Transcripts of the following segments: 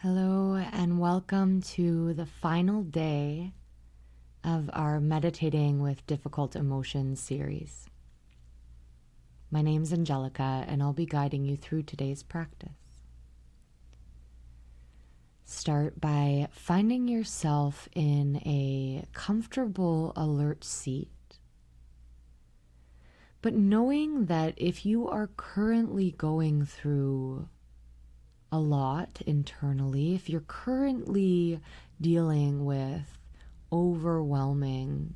Hello, and welcome to the final day of our Meditating with Difficult Emotions series. My name's Angelica, and I'll be guiding you through today's practice. Start by finding yourself in a comfortable, alert seat, but knowing that if you are currently going through a lot internally, if you're currently dealing with overwhelming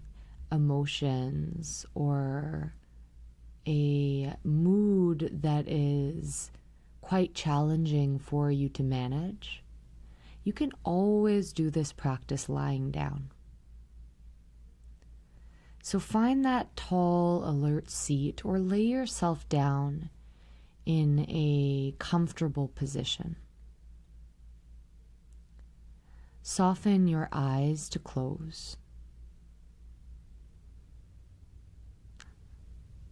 emotions or a mood that is quite challenging for you to manage, you can always do this practice lying down. So find that tall, alert seat or lay yourself down in a comfortable position. Soften your eyes to close.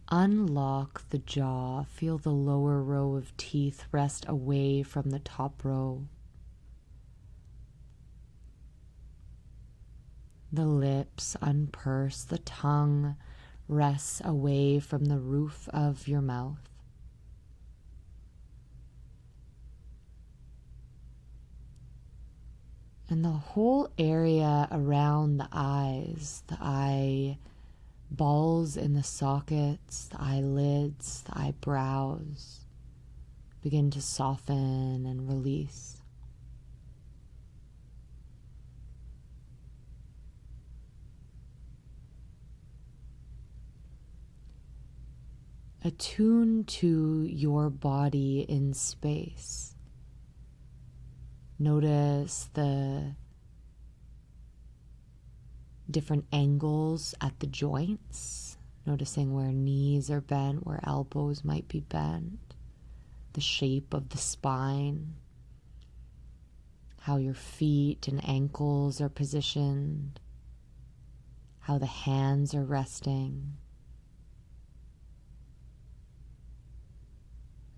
Unlock the jaw. Feel the lower row of teeth rest away from the top row. The lips unpurse. The tongue rests away from the roof of your mouth. And the whole area around the eyes, the eye balls in the sockets, the eyelids, the eyebrows, begin to soften and release. Attune to your body in space. Notice the different angles at the joints, noticing where knees are bent, where elbows might be bent, the shape of the spine, how your feet and ankles are positioned, how the hands are resting.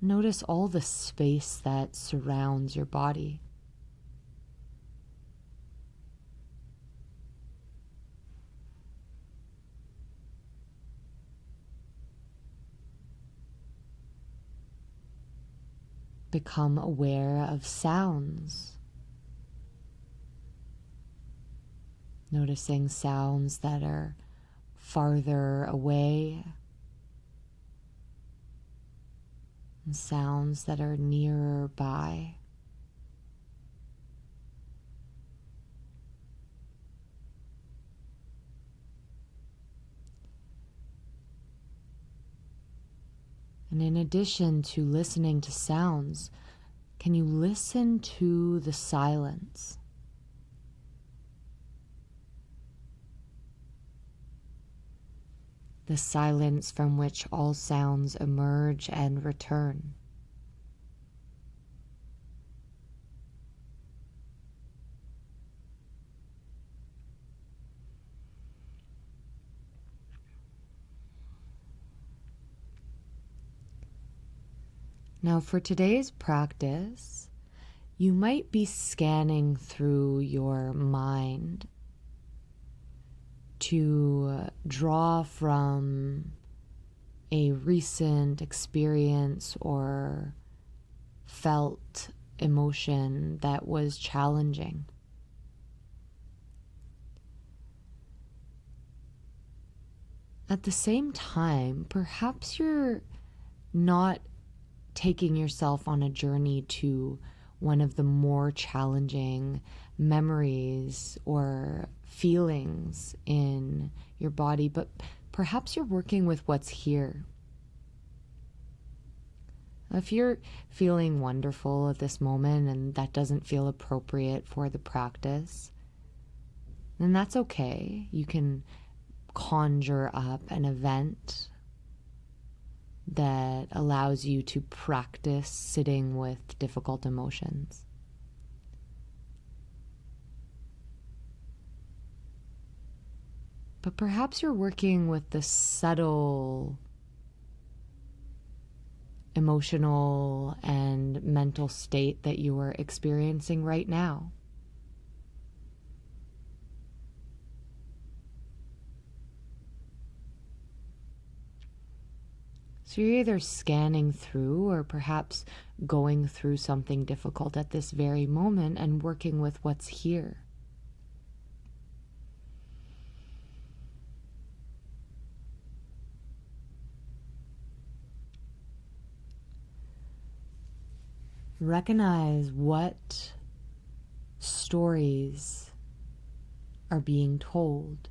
Notice all the space that surrounds your body. Become aware of sounds. Noticing sounds that are farther away and sounds that are nearer by. And in addition to listening to sounds, can you listen to the silence? The silence from which all sounds emerge and return. Now, for today's practice, you might be scanning through your mind to draw from a recent experience or felt emotion that was challenging. At the same time, perhaps you're not taking yourself on a journey to one of the more challenging memories or feelings in your body, but perhaps you're working with what's here. If you're feeling wonderful at this moment and that doesn't feel appropriate for the practice, then that's okay. You can conjure up an event that allows you to practice sitting with difficult emotions. But perhaps you're working with the subtle emotional and mental state that you are experiencing right now. So you're either scanning through or perhaps going through something difficult at this very moment and working with what's here. Recognize what stories are being told.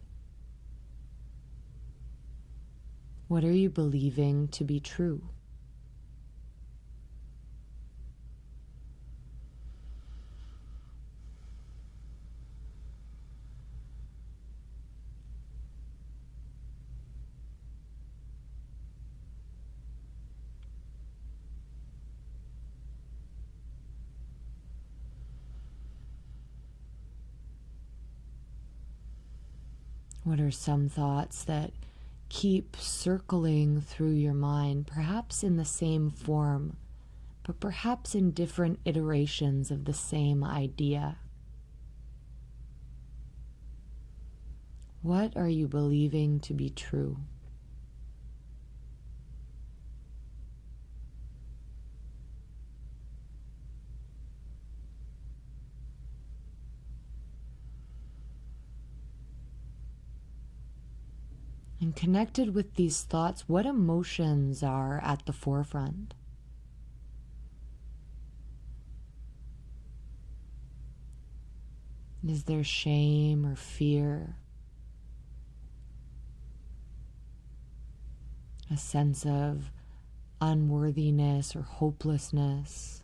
What are you believing to be true? What are some thoughts that keep circling through your mind, perhaps in the same form, but perhaps in different iterations of the same idea? What are you believing to be true? And connected with these thoughts, what emotions are at the forefront? Is there shame or fear? A sense of unworthiness or hopelessness?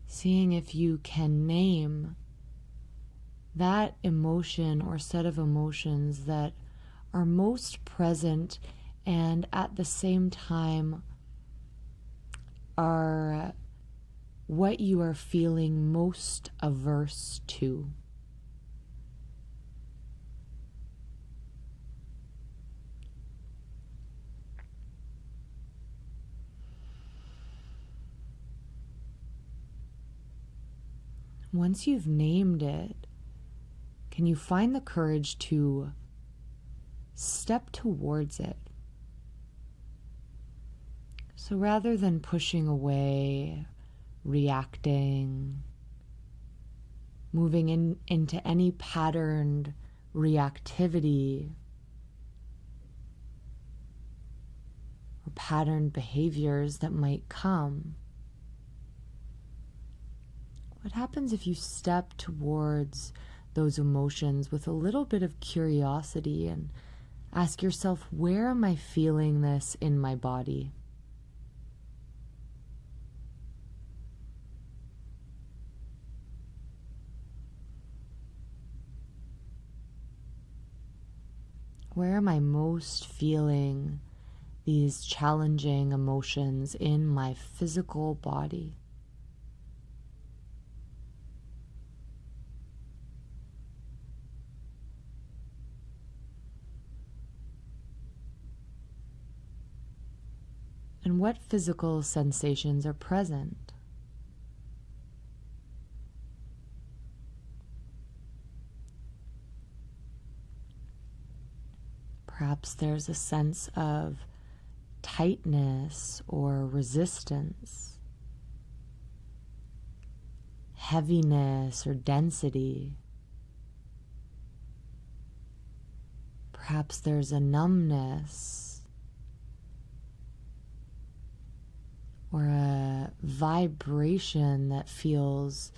Seeing if you can name that emotion or set of emotions that are most present and at the same time are what you are feeling most averse to. Once you've named it, can you find the courage to step towards it? So rather than pushing away, reacting, moving into any patterned reactivity or patterned behaviors that might come, what happens if you step towards those emotions with a little bit of curiosity and ask yourself, where am I feeling this in my body? Where am I most feeling these challenging emotions in my physical body? And what physical sensations are present? Perhaps there's a sense of tightness or resistance, heaviness or density. Perhaps there's a numbness or a vibration that feels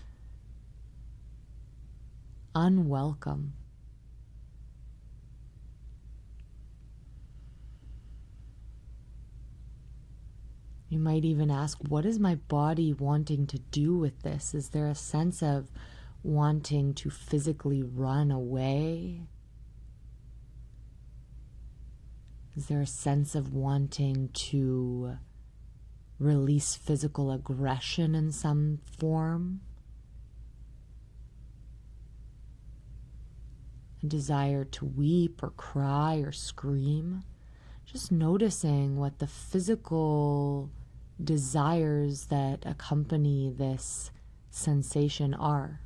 unwelcome. You might even ask, what is my body wanting to do with this? Is there a sense of wanting to physically run away? Is there a sense of wanting to release physical aggression in some form? a desire to weep or cry or scream. Just noticing what the physical desires that accompany this sensation are.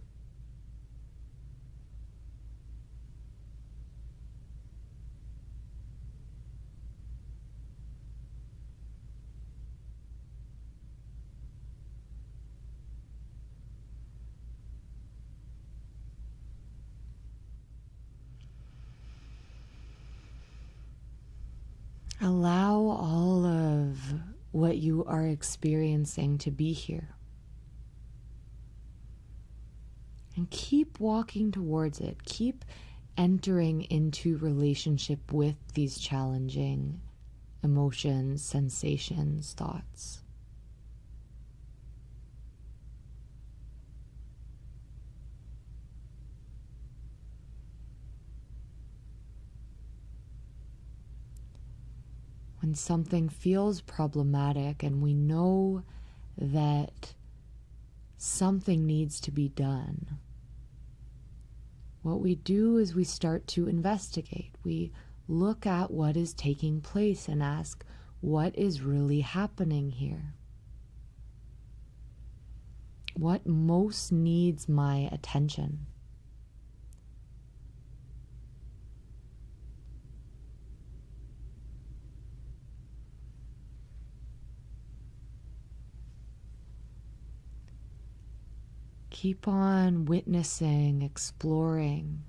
Allow all of what you are experiencing to be here. And keep walking towards it. Keep entering into relationship with these challenging emotions, sensations, thoughts. When something feels problematic and we know that something needs to be done, what we do is we start to investigate. We look at what is taking place and ask, what is really happening here? What most needs my attention? Keep on witnessing, exploring.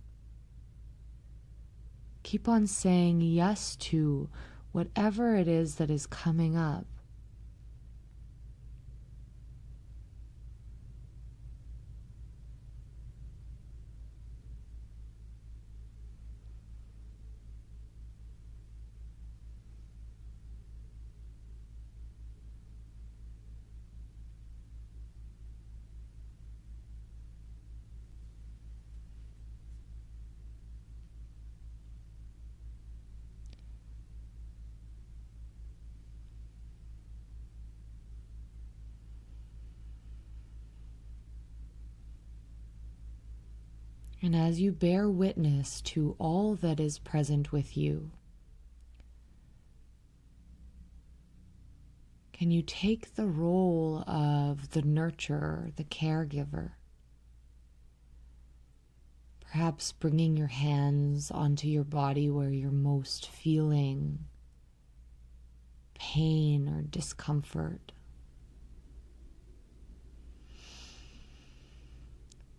Keep on saying yes to whatever it is that is coming up. And as you bear witness to all that is present with you, can you take the role of the nurturer, the caregiver? Perhaps bringing your hands onto your body where you're most feeling pain or discomfort.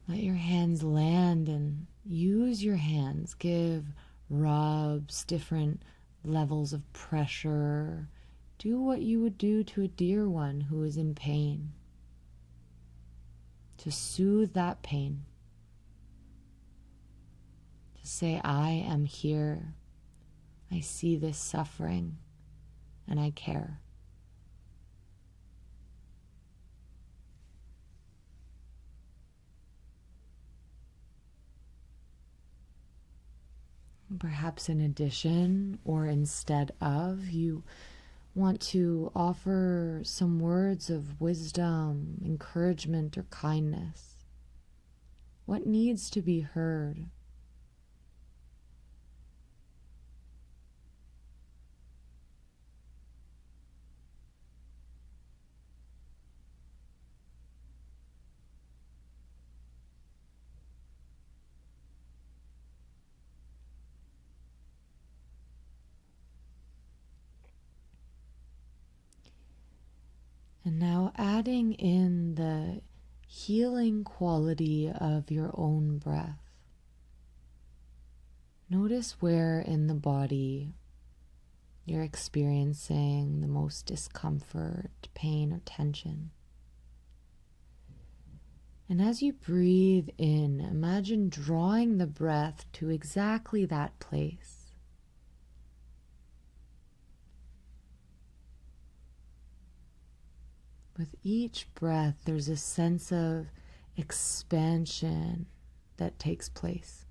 Let your hands land and use your hands. Give rubs, different levels of pressure. Do what you would do to a dear one who is in pain, to soothe that pain. To say, I am here. I see this suffering and I care. Perhaps in addition or instead of, you want to offer some words of wisdom, encouragement, or kindness. What needs to be heard? And now adding in the healing quality of your own breath. Notice where in the body you're experiencing the most discomfort, pain, or tension. And as you breathe in, imagine drawing the breath to exactly that place. With each breath, there's a sense of expansion that takes place.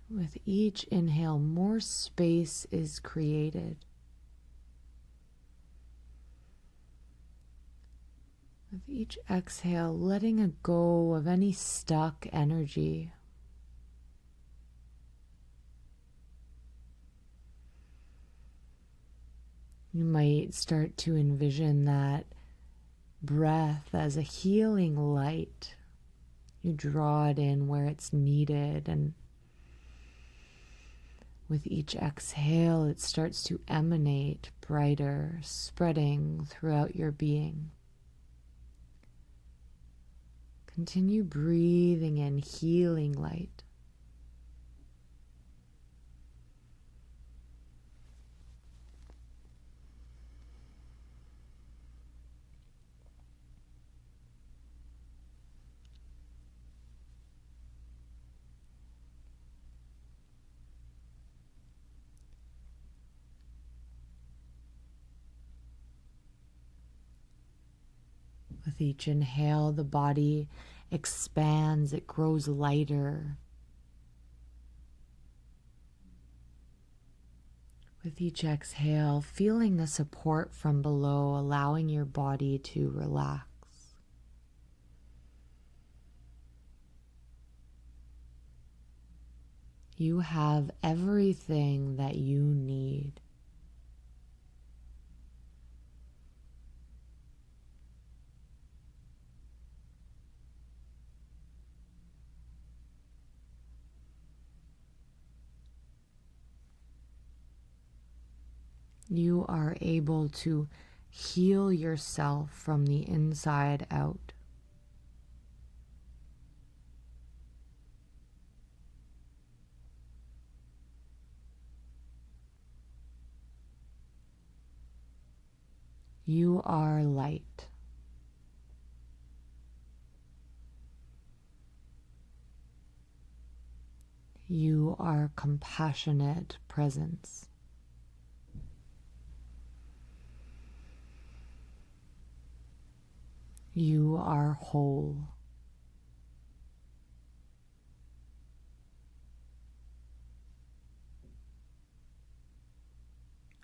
With each inhale, more space is created. With each exhale, letting it go of any stuck energy. You might start to envision that breath as a healing light. You draw it in where it's needed, and with each exhale, it starts to emanate brighter, spreading throughout your being. Continue breathing in healing light. With each inhale, the body expands, it grows lighter. With each exhale, feeling the support from below, allowing your body to relax. You have everything that you need. You are able to heal yourself from the inside out. You are light. You are compassionate presence. You are whole.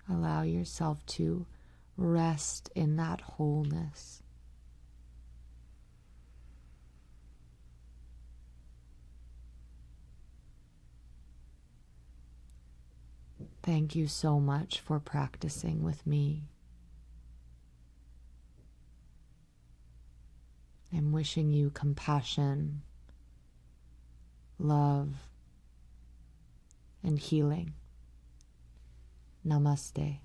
Allow yourself to rest in that wholeness. Thank you so much for practicing with me. I'm wishing you compassion, love, and healing. Namaste.